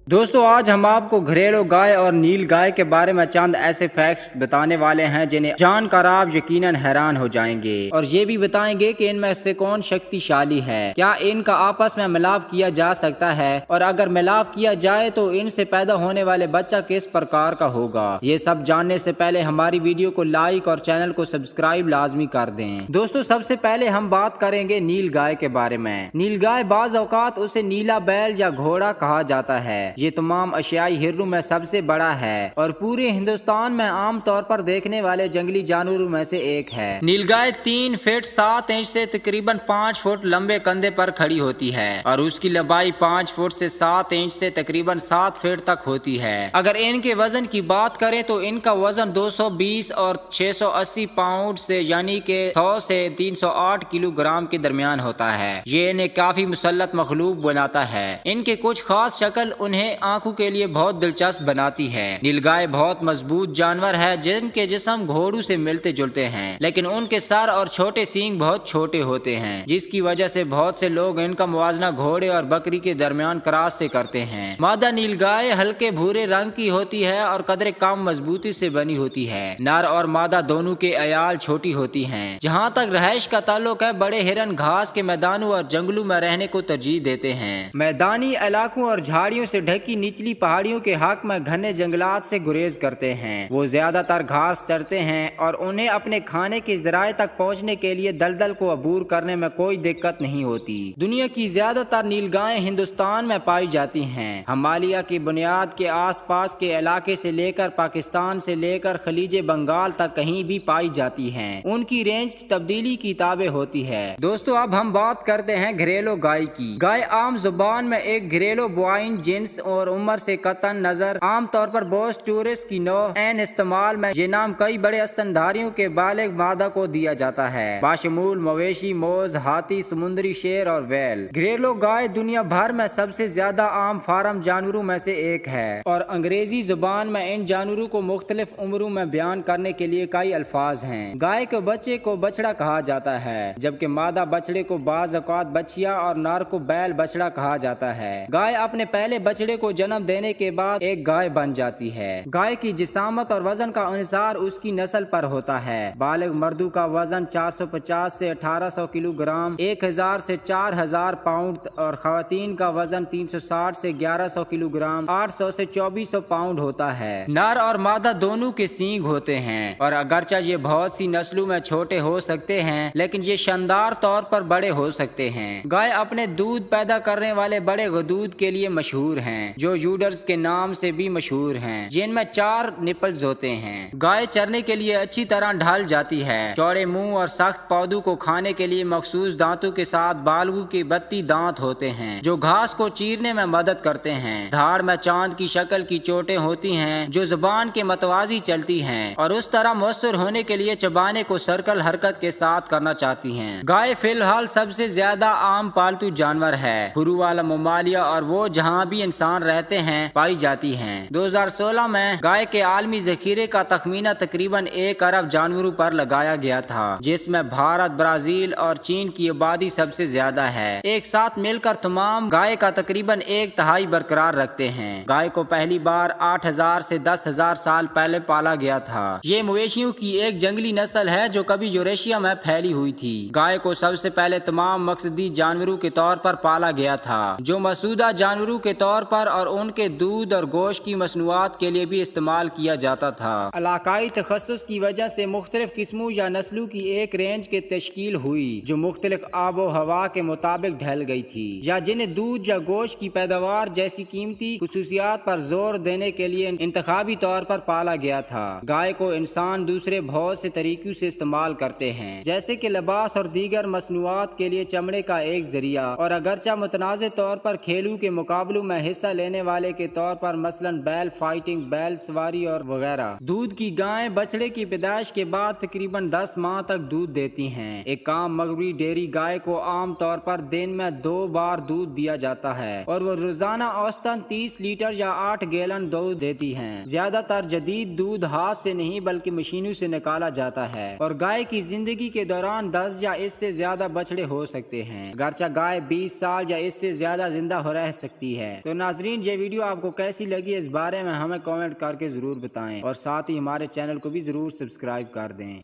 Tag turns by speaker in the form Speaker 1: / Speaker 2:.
Speaker 1: दोस्तों आज हम आपको घरेलू गाय और नील गाय के बारे में चंद ऐसे फैक्ट्स बताने वाले हैं जिन्हें जानकर आप यकीनन हैरान हो जाएंगे और ये भी बताएंगे कि इनमें से कौन शक्तिशाली है, क्या इनका आपस में मिलाप किया जा सकता है और अगर मिलाप किया जाए तो इनसे पैदा होने वाले बच्चा किस प्रकार का होगा। ये सब जानने से पहले हमारी वीडियो को लाइक और चैनल को सब्सक्राइब लाजमी कर दें। दोस्तों सबसे पहले हम बात करेंगे नील गाय के बारे में। नील गाय बाज औकात उसे नीला बैल या घोड़ा कहा जाता है। ये तमाम एशियाई हिरणों में सबसे बड़ा है और पूरे हिंदुस्तान में आम तौर पर देखने वाले जंगली जानवरों में से एक है। नीलगाय 3 फीट 7 इंच से तकरीबन 5 फुट लंबे कंधे पर खड़ी होती है और उसकी लंबाई 5 फुट से 7 इंच से तकरीबन 7 फीट तक होती है। अगर इनके वजन की बात करें तो इनका वजन 220 और 680 पाउंड से यानी कि 100 से 308 किलोग्राम के दरमियान होता है। ये इन्हें काफी मुसल्लत मखलूक बनाता है। इनके कुछ खास शक्ल उन्हें आंखों के लिए बहुत दिलचस्प बनाती है। नीलगाय बहुत मजबूत जानवर है जिनके जिस्म घोड़ों से मिलते जुलते हैं, लेकिन उनके सर और छोटे सींग बहुत छोटे होते हैं, जिसकी वजह से बहुत से लोग इनका मुवाजना घोड़े और बकरी के दरमियान क्रॉस से करते हैं। मादा नीलगाय हल्के भूरे रंग की होती है और कदरे कम मजबूती से बनी होती है। नर और मादा दोनों के अयाल छोटी होती हैं। जहाँ तक रहायश का ताल्लुक है, बड़े हिरन घास के मैदानों और जंगलों में रहने को तरजीह देते हैं। मैदानी इलाकों और झाड़ियों से ढकी निचली पहाड़ियों के हक में घने जंगलात से गुरेज करते हैं। वो ज्यादातर घास चरते हैं और उन्हें अपने खाने के जराये तक पहुंचने के लिए दलदल को अबूर करने में कोई दिक्कत नहीं होती। दुनिया की ज्यादातर नीलगायें हिंदुस्तान में पाई जाती हैं। हिमालय की बुनियाद के आसपास के इलाके से लेकर पाकिस्तान से लेकर खलीज बंगाल तक कहीं भी पाई जाती हैं। उनकी रेंज की तब्दीली की ताबे होती है। दोस्तों अब हम बात करते हैं घरेलू गाय की। गाय आम जुबान में एक घरेलू बुआइन जिन्स और उम्र से कतन नजर आमतौर पर बोस टूरिस्ट की नौ एन इस्तेमाल में ये नाम कई बड़े स्तनधारियों के बालिग मादा को दिया जाता है, बाशमूल मवेशी, मोज, हाथी, समुद्री शेर और वैल। घरेलू गाय दुनिया भर में सबसे ज्यादा आम फार्म जानवरों में से एक है और अंग्रेजी जुबान में इन जानवरों को मुख्तलिफ उम्रों में बयान करने के लिए कई अल्फाज हैं। गाय के बच्चे को बछड़ा कहा जाता है, जबकि मादा बछड़े को बाज औकात बछिया और नर को बैल बछड़ा कहा जाता है। गाय अपने पहले बछड़े को जन्म देने के बाद एक गाय बन जाती है। गाय की जिसामत और वजन का अनुसार उसकी नस्ल पर होता है। बालिग मर्दों का वजन 450 से 1800 किलोग्राम, 1000 से 4000 पाउंड और खवातीन का वजन 360 से 1100 किलोग्राम, 800 से 2400 पाउंड होता है। नर और मादा दोनों के सींग होते हैं और अगरचे ये बहुत सी नस्लों में छोटे हो सकते हैं, लेकिन ये शानदार तौर पर बड़े हो सकते हैं। गाय अपने दूध पैदा करने वाले बड़े गदूद के लिए मशहूर हैं, जो यूडर्स के नाम से भी मशहूर हैं, जिनमें 4 निपल्स होते हैं। गाय चरने के लिए अच्छी तरह ढल जाती है। चौड़े मुंह और सख्त पौधों को खाने के लिए मखसूस दांतों के साथ बालगू के 32 दांत होते हैं, जो घास को चीरने में मदद करते हैं। धाड़ में चांद की शक्ल की चोटें होती हैं, जो जुबान के मतवाजी चलती हैं और उस तरह मुअस्सर होने के लिए चबाने को सर्कल हरकत के साथ करना चाहती हैं। गाय फिलहाल सबसे ज्यादा आम पालतू जानवर है। पुरू वाला ममालिया और वो जहाँ भी इंसान रहते हैं पाई जाती हैं। 2016 में गाय के आलमी जखीरे का तखमीना तकरीबन 1 अरब जानवरों पर लगाया गया था, जिसमें भारत, ब्राजील और चीन की आबादी सबसे ज्यादा है। एक साथ मिलकर तमाम गाय का तकरीबन 1/3 बरकरार रखते हैं। गाय को पहली बार 8000 से 10,000 साल पहले पाला गया था। ये मवेशियों की एक जंगली नस्ल है जो कभी यूरेशिया में फैली हुई थी। गाय को सबसे पहले तमाम मकसदी जानवरों के तौर पर पाला गया था, जो मसूदा जानवरों के तौर पर और उनके दूध और गोश्त की मसनूआत के लिए भी इस्तेमाल किया जाता था। इलाकाई तखस्सुस की वजह से मुख्तलिफ किस्मों या नस्लों की एक रेंज के तश्कील हुई, जो मुख्तलिफ आबो हवा के मुताबिक ढल गई थी, या जिन्हें दूध या गोश्त की पैदावार जैसी कीमती खुसूसियात पर जोर देने के लिए इंतखाबी तौर पर पाला गया था। गाय को इंसान दूसरे बहुत से तरीकों से इस्तेमाल करते हैं, जैसे कि लिबास और दीगर मसनूआत के लिए चमड़े का एक जरिया, और अगरचा मुतनाज़े तौर पर खेलों के मुकाबलों में हिस्सा लेने वाले के तौर पर मसलन बैल फाइटिंग, बैल सवारी और वगैरह। दूध की गायें बछड़े की पैदाइश के बाद तकरीबन 10 माह तक दूध देती हैं। एक काम मगरबी डेयरी गाय को आम तौर पर दिन में 2 बार दूध दिया जाता है और वो रोजाना औसतन 30 लीटर या 8 गैलन दूध देती हैं। ज्यादातर जदीद दूध हाथ से नहीं बल्कि मशीनों से निकाला जाता है और गाय की जिंदगी के दौरान 10 या इससे ज्यादा बछड़े हो सकते हैं। गर्चा गाय 20 साल या इससे ज्यादा जिंदा हो रह सकती है, तो ना ناظرین یہ ویڈیو آپ کو کیسی لگی اس بارے میں ہمیں کامنٹ کر کے ضرور بتائیں اور ساتھ ہی ہمارے چینل کو بھی ضرور سبسکرائب کر دیں۔